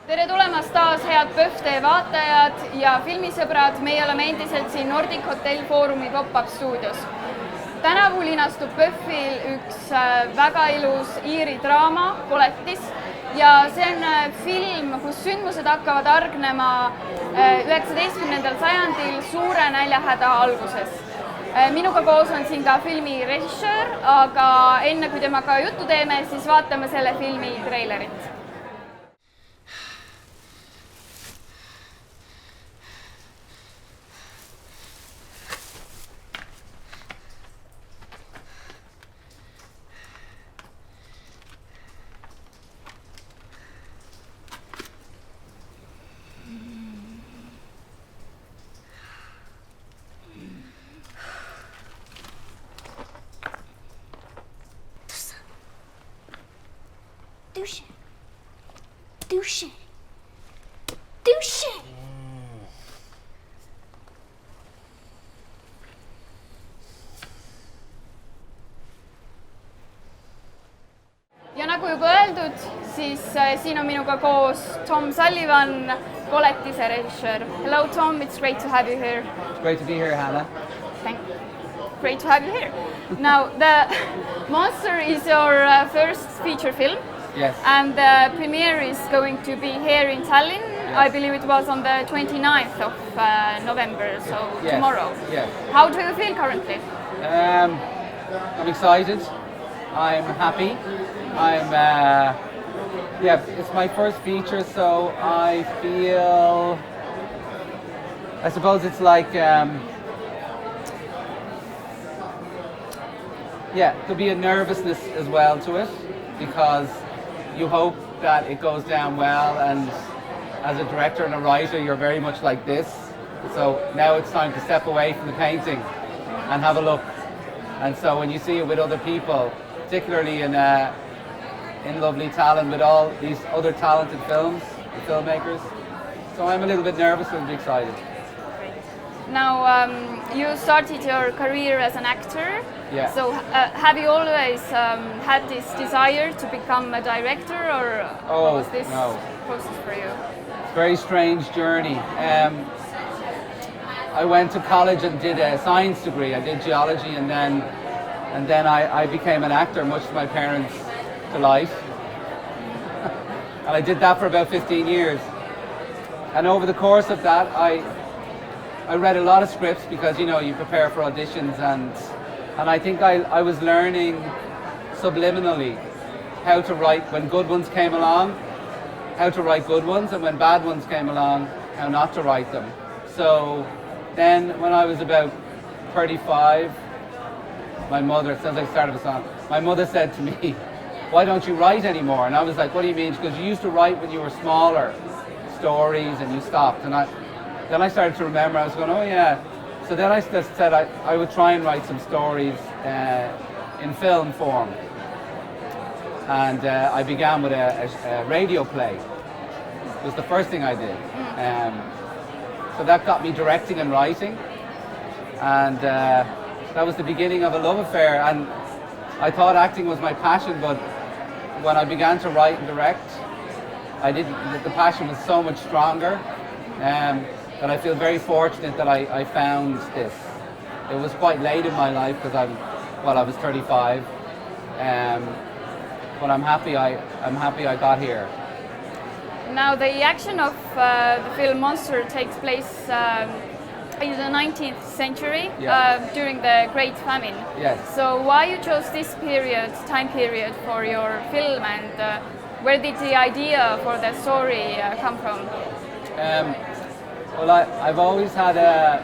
tere tulemast taas, head PÖFF tee vaatajad ja filmisõbrad, meie oleme endiselt siin Nordic Hotel Foorumi pop-up stuudios. Tänavu linastub PÖFFil üks väga ilus Iiri draama, Koletis, ja see on film, kus sündmused hakkavad argnema 19. sajandil suure näljahäda alguses. Minuga koos on siin ka filmi režissöör, aga enne kui temaga juttu teeme, siis vaatame selle filmi treilerit. Douche. Ja nagu juba öeldud, siis siin on minuga koos Tom Sullivan, Koletise režissöör. Hello Tom, it's great to have you here. It's great to be here, Hannah. Thank you. Great to have you here. Now, The Monster is your first feature film. Yes. And the premiere is going to be here in Tallinn. Yes. I believe it was on the 29th of November, so yes. Tomorrow. Yes. How do you feel currently? I'm excited. I'm happy. It's my first feature, so I feel, I suppose it's like, there'll be a nervousness as well to it, because you hope that it goes down well, and as a director and a writer, you're very much like this. So now it's time to step away from the painting and have a look. And so when you see it with other people, particularly in lovely Tallinn with all these other talented filmmakers, so I'm a little bit nervous and excited. Now, you started your career as an actor. Yeah. So have you always had this desire to become a director, or what was this process for you? Very strange journey. I went to college and did a science degree. I did geology, and then I became an actor, much to my parents' delight. And I did that for about 15 years. And over the course of that, I read a lot of scripts, because you prepare for auditions, and I think I was learning subliminally how to write when good ones came along, how to write good ones, and when bad ones came along, how not to write them. So then when I was about 35, my mother, it sounds like the start of a song, my mother said to me, "Why don't you write anymore?" And I was like, "What do you mean?" Because you used to write when you were smaller, stories, and you stopped. And then I started to remember, I was going, oh yeah. So then I just said I would try and write some stories in film form. And I began with a radio play. It was the first thing I did. So that got me directing and writing. And that was the beginning of a love affair. And I thought acting was my passion, but when I began to write and direct, the passion was so much stronger. That I feel very fortunate that I found this. It was quite late in my life, because I was 35, but I'm happy I got here. Now, the action of the film Monster takes place in the 19th century, during the Great Famine. Yes. So why you chose this time period for your film, and where did the idea for the story come from? Well, I've always had a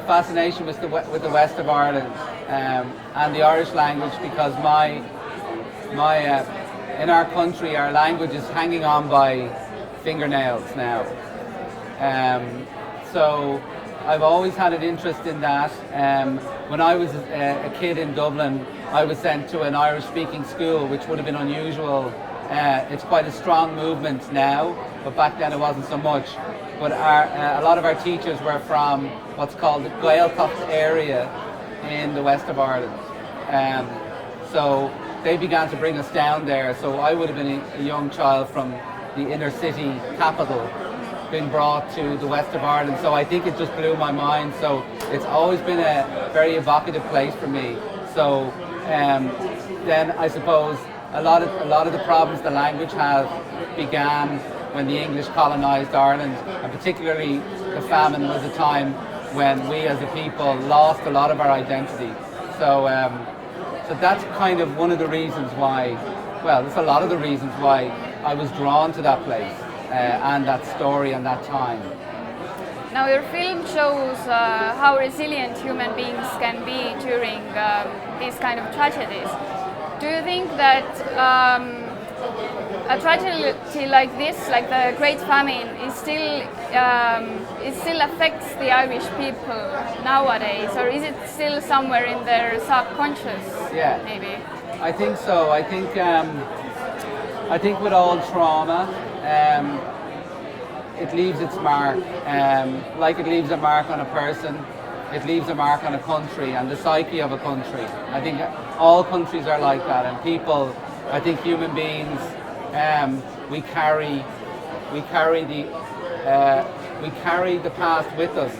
fascination with the west of Ireland and the Irish language, because in our country our language is hanging on by fingernails now. So I've always had an interest in that. When I was a kid in Dublin, I was sent to an Irish-speaking school, which would have been unusual. It's quite a strong movement now, but back then it wasn't so much. But a lot of our teachers were from what's called the Gaeltacht area in the west of Ireland. So they began to bring us down there. So I would have been a young child from the inner city capital being brought to the west of Ireland. So I think it just blew my mind. So it's always been a very evocative place for me. So then I suppose a lot of the problems the language has began when the English colonised Ireland, and particularly the famine was a time when we as a people lost a lot of our identity. So so that's kind of one of the reasons why, well, there's a lot of the reasons why I was drawn to that place and that story and that time. Now your film shows how resilient human beings can be during these kind of tragedies. Do you think that a tragedy like this, like the Great Famine, is still it still affects the Irish people nowadays, or is it still somewhere in their subconscious? Yeah, maybe. I think so. I think with all trauma, it leaves its mark. Like it leaves a mark on a person, it leaves a mark on a country and the psyche of a country. I think all countries are like that, and people, I think human beings, we carry the past with us.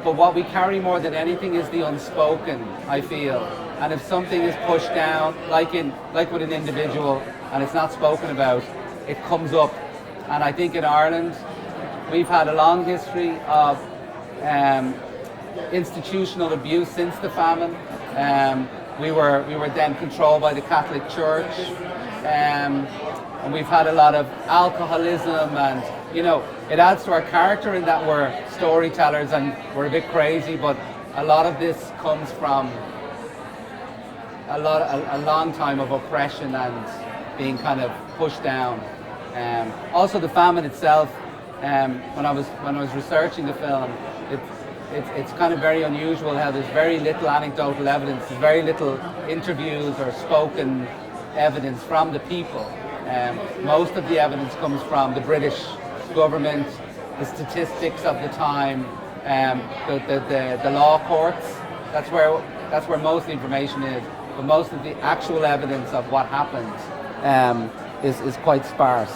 But what we carry more than anything is the unspoken, I feel. And if something is pushed down, like with an individual, and it's not spoken about, it comes up. And I think in Ireland, we've had a long history of institutional abuse since the famine. We were then controlled by the Catholic Church, and we've had a lot of alcoholism, and you know, it adds to our character in that we're storytellers and we're a bit crazy. But a lot of this comes from a long time of oppression and being kind of pushed down. Also, the famine itself. When I was researching the film, it's kind of very unusual how there's very little anecdotal evidence, there's very little interviews or spoken evidence from the people. Most of the evidence comes from the British government, the statistics of the time, the law courts. That's where most of the information is. But most of the actual evidence of what happened is quite sparse.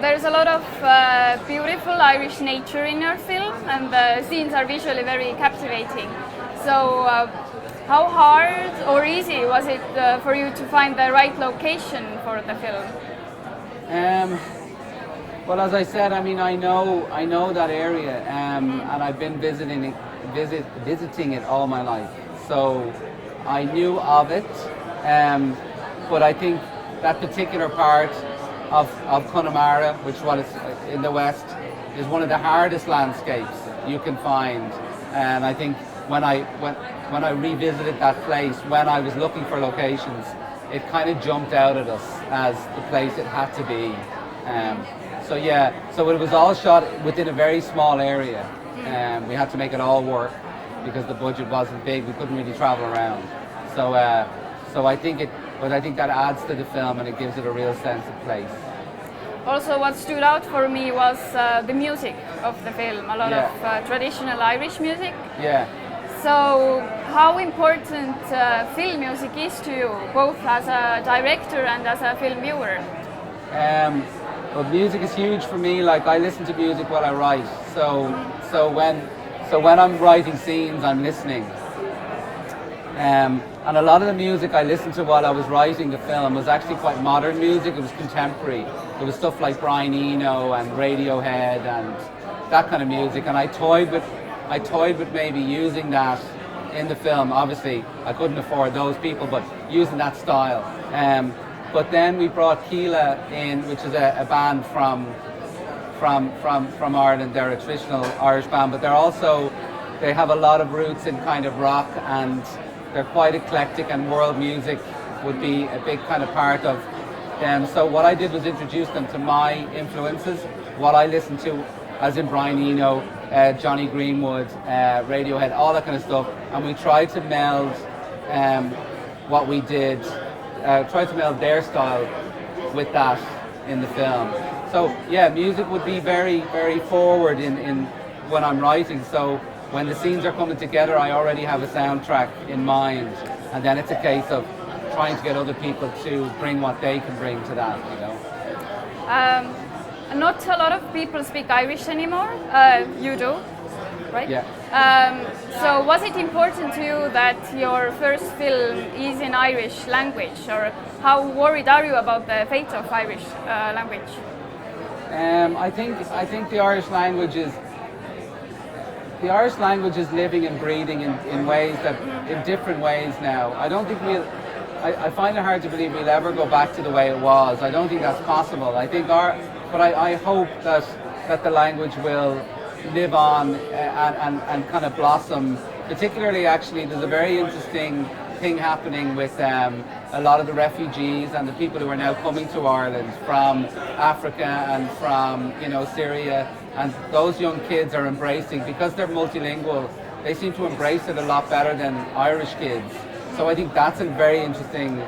There's a lot of beautiful Irish nature in your film, and the scenes are visually very captivating. So how hard or easy was it for you to find the right location for the film? Well, as I said, I mean, I know that area, and I've been visiting it all my life. So I knew of it, but I think that particular part of Connemara, which was in the west, is one of the hardest landscapes you can find. And I think when I revisited that place, when I was looking for locations, it kind of jumped out at us as the place it had to be. So yeah, so it was all shot within a very small area. We had to make it all work because the budget wasn't big. We couldn't really travel around. So I think that adds to the film and it gives it a real sense of place. Also, what stood out for me was the music of the film. A lot of traditional Irish music. Yeah. So, how important film music is to you, both as a director and as a film viewer? Well, music is huge for me. Like, I listen to music while I write. So when I'm writing scenes, I'm listening. And a lot of the music I listened to while I was writing the film was actually quite modern music. It was contemporary. It was stuff like Brian Eno and Radiohead and that kind of music. And I toyed with maybe using that in the film. Obviously, I couldn't afford those people, but using that style. But then we brought Keela in, which is a band from Ireland. They're a traditional Irish band, but they have a lot of roots in kind of rock, and they're quite eclectic, and world music would be a big kind of part of them. So what I did was introduce them to my influences, what I listened to, as in Brian Eno, Johnny Greenwood, Radiohead, all that kind of stuff. And we tried to meld what we did, tried to meld their style with that in the film. So yeah, music would be very, very forward in when I'm writing. So when the scenes are coming together, I already have a soundtrack in mind, and then it's a case of trying to get other people to bring what they can bring to that, you know. Not a lot of people speak Irish anymore. You do, right? Yeah. So was it important to you that your first film is in Irish language, or how worried are you about the fate of Irish language? I think the Irish language is living and breathing in ways that in different ways now. I don't think I find it hard to believe we'll ever go back to the way it was. I don't think that's possible. I think but I hope that the language will live on and kind of blossom. Particularly, actually, there's a very interesting thing happening with a lot of the refugees and the people who are now coming to Ireland from Africa and from Syria, and those young kids are embracing, because they're multilingual, they seem to embrace it a lot better than Irish kids. So I think that's a very interesting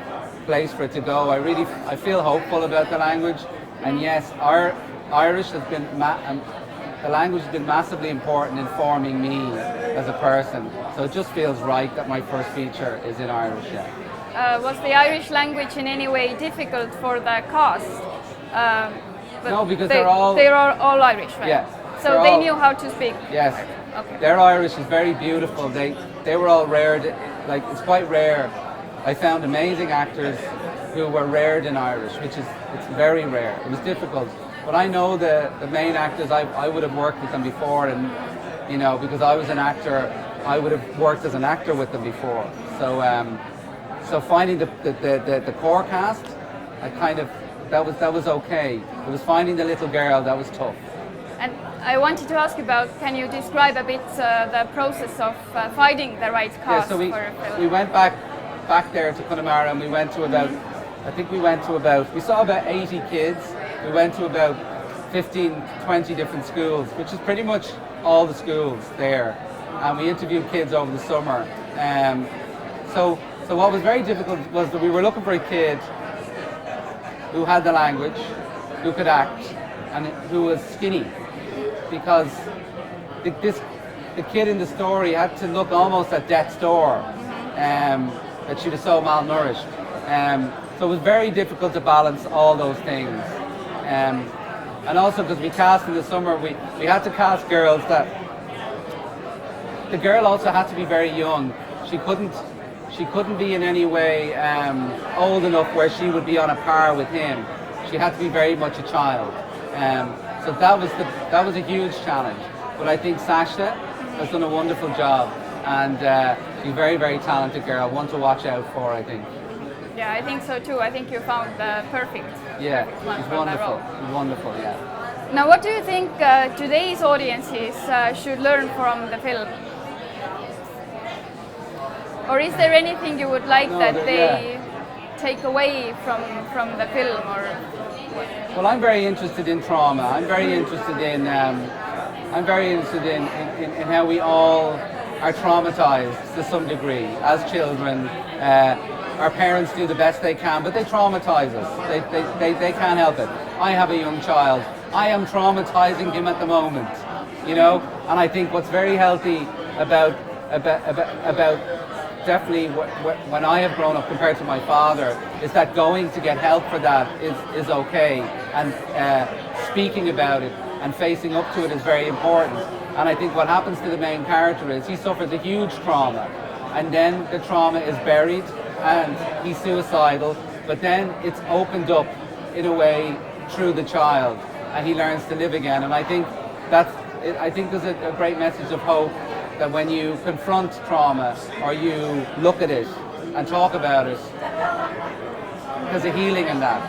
place for it to go. I feel hopeful about the language, and yes, our Irish has been the language has been massively important in forming me as a person. So it just feels right that my first feature is in Irish. Yeah. Was the Irish language in any way difficult for the cast? No, because they are all Irish, right? Yeah. So they knew how to speak. Yes. Okay. Their Irish is very beautiful. They were all reared, like it's quite rare. I found amazing actors who were reared in Irish, it's very rare. It was difficult. But I know the main actors, I would have worked with them before, and because I was an actor, I would have worked as an actor with them before. So finding the core cast, that was okay. It was finding the little girl that was tough. And I wanted to ask about, can you describe a bit the process of finding the right cast so for a film? we went back there to Connemara, and we went to about, we saw about 80 kids. We went to about 15, 20 different schools, which is pretty much all the schools there. And we interviewed kids over the summer. So what was very difficult was that we were looking for a kid who had the language, who could act, and who was skinny. Because the kid in the story had to look almost at death's door, that she was so malnourished. So it was very difficult to balance all those things. And also because we cast in the summer, we had to cast girls that, the girl also had to be very young. She couldn't be in any way old enough where she would be on a par with him. She had to be very much a child. So that was a huge challenge. But I think Sasha has done a wonderful job, and she's a very, very talented girl, one to watch out for, I think. Yeah, I think so too. I think you found the perfect. Yeah, one she's for wonderful. that role. She's wonderful, yeah. Now, what do you think today's audiences should learn from the film? Or is there anything you would like that they take away from the film? Or well, I'm very interested in trauma. I'm very interested in how we all are traumatized to some degree as children. Our parents do the best they can, but they traumatize us. They can't help it. I have a young child. I am traumatizing him at the moment, And I think what's very healthy about definitely when I have grown up compared to my father is that going to get help for that is okay, and speaking about it and facing up to it is very important. And I think what happens to the main character is he suffers a huge trauma, and then the trauma is buried and he's suicidal, but then it's opened up in a way through the child, and he learns to live again. And I think there's a great message of hope that when you confront trauma or you look at it and talk about it, there's a healing in that.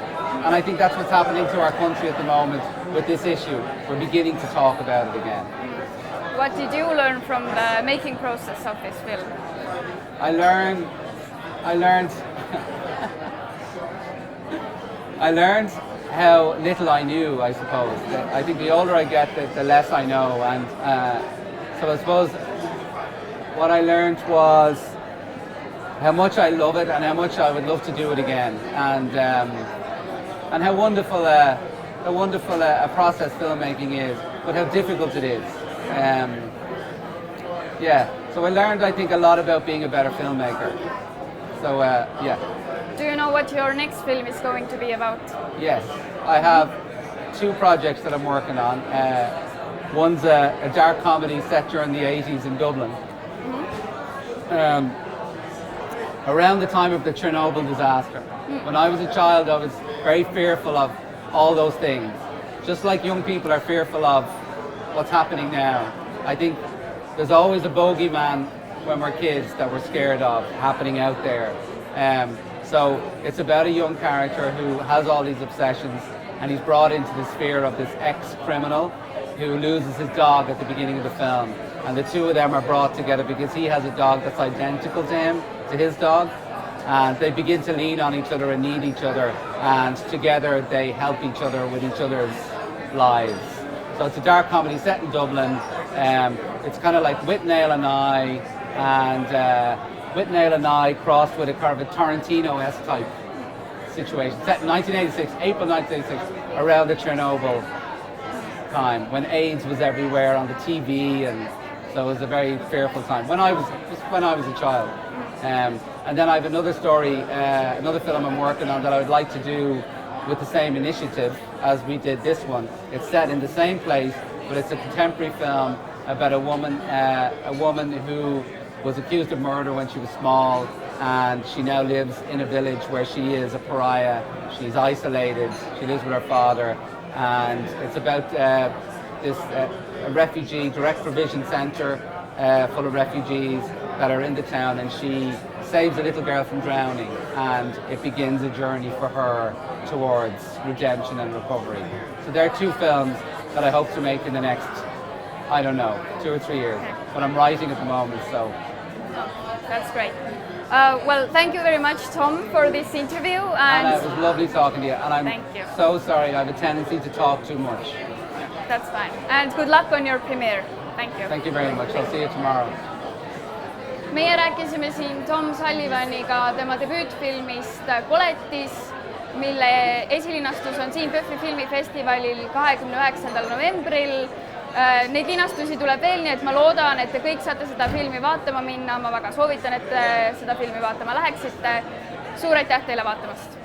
And I think that's what's happening to our country at the moment with this issue. We're beginning to talk about it again. What did you learn from the making process of this film? I learned how little I knew, I suppose. I think the older I get, the less I know. And so I suppose what I learned was how much I love it and how much I would love to do it again. And how wonderful a process filmmaking is, but how difficult it is. So I learned, I think, a lot about being a better filmmaker. So, yeah. Do you know what your next film is going to be about? Yes, I have two projects that I'm working on. One's a dark comedy set during the 80s in Dublin. Around the time of the Chernobyl disaster. When I was a child, I was very fearful of all those things. Just like young people are fearful of what's happening now. I think there's always a bogeyman when we're kids that we're scared of happening out there. So it's about a young character who has all these obsessions, and he's brought into the sphere of this ex-criminal who loses his dog at the beginning of the film. And the two of them are brought together because he has a dog that's identical to him, to his dog. And they begin to lean on each other and need each other. And together they help each other with each other's lives. So it's a dark comedy set in Dublin. It's kind of like Whitnail and I crossed with a kind of a Tarantino-esque type situation. Set in 1986, April 1986, around the Chernobyl time, when AIDS was everywhere on the TV, and so it was a very fearful time when I was a child. And then I have another story, another film I'm working on that I would like to do with the same initiative as we did this one. It's set in the same place, but it's a contemporary film about a woman who was accused of murder when she was small, and she now lives in a village where she is a pariah. She's isolated. She lives with her father, and it's about this a refugee direct provision centre full of refugees that are in the town, and she saves a little girl from drowning, and it begins a journey for her towards redemption and recovery. So there are two films that I hope to make in the next, I don't know, 2 or 3 years, but I'm writing at the moment, so. That's great. Well, thank you very much, Tom, for this interview. And it was lovely talking to you, and I'm so sorry, I have a tendency to talk too much. That's fine. And good luck on your premiere. Thank you. Thank you very much. I'll see you tomorrow. Meie rääkisime siin Tom Sullivaniga tema debüütfilmist Koletis, mille esilinastus on siin PÖFF-i filmifestivalil 29. novembril. Neid linastusi tuleb veel, nii et ma loodan, et te kõik saate seda filmi vaatama minna. Ma väga soovitan, et te seda filmi vaatama läheksite. Suur aitäh teile vaatamast!